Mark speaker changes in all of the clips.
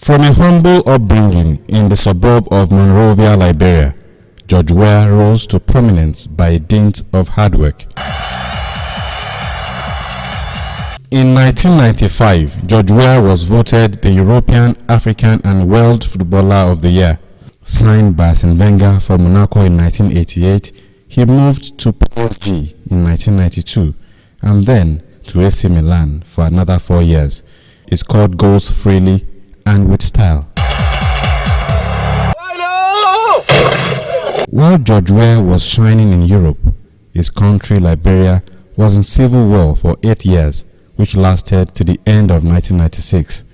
Speaker 1: From a humble upbringing in the suburb of Monrovia, Liberia, George Weah rose to prominence by dint of hard work. In 1995, George Weah was voted the European, African and World Footballer of the Year. Signed by Arsene Wenger for Monaco in 1988, he moved to PSG in 1992 and then to AC Milan for another 4 years. He scored goals freely and with style. While George Weah was shining in Europe, his country, Liberia, was in civil war for 8 years, which lasted to the end of 1996.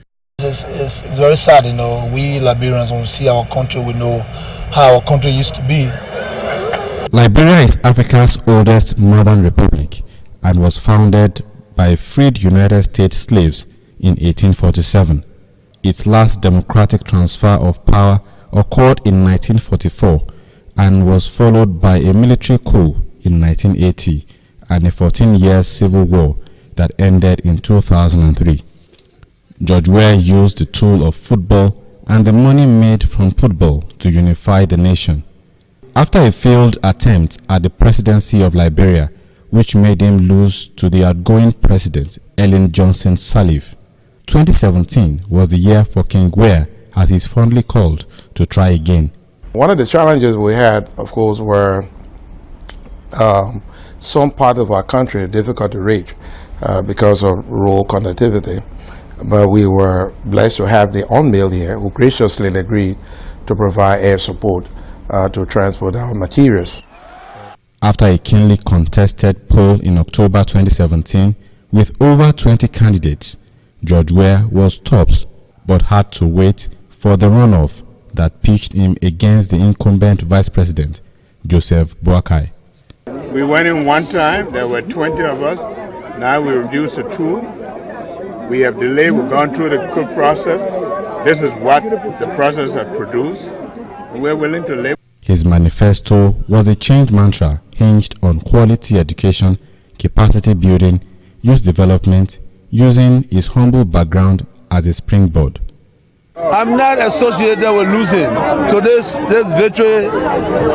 Speaker 2: It's very sad, we Liberians, when we see our country, we know how our country used to be.
Speaker 1: Liberia is Africa's oldest modern republic and was founded by freed United States slaves in 1847. Its last democratic transfer of power occurred in 1944 and was followed by a military coup in 1980 and a 14-year civil war that ended in 2003. George Weah used the tool of football and the money made from football to unify the nation. After a failed attempt at the presidency of Liberia, which made him lose to the outgoing president, Ellen Johnson Sirleaf, 2017 was the year for King Weah, as he is fondly called, to try again.
Speaker 3: One of the challenges we had, of course, were some part of our country difficult to reach because of rural connectivity. But we were blessed to have the UNMIL here, who graciously agreed to provide air support to transport our materials.
Speaker 1: After a keenly contested poll in October 2017, with over 20 candidates, George Weah was tops, but had to wait for the runoff that pitched him against the incumbent Vice President, Joseph Boakai.
Speaker 4: We went in one time, there were 20 of us, now we reduced to 2. We have delayed, we've gone through the coup process. This is what the process has produced. We're willing to live.
Speaker 1: His manifesto was a change mantra hinged on quality education, capacity building, youth development, using his humble background as a springboard.
Speaker 5: I'm not associated with losing. So this victory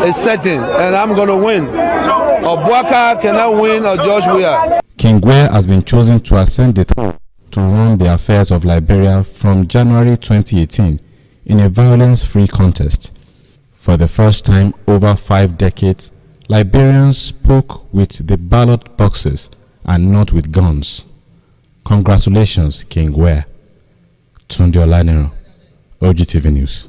Speaker 5: is certain, and I'm going to win. Boakai cannot win or George Weah.
Speaker 1: King Weah has been chosen to ascend the throne to run the affairs of Liberia from January 2018 in a violence-free contest. For the first time over 5 decades, Liberians spoke with the ballot boxes and not with guns. Congratulations, King Weah. Tunde Olaniro, OGTV News.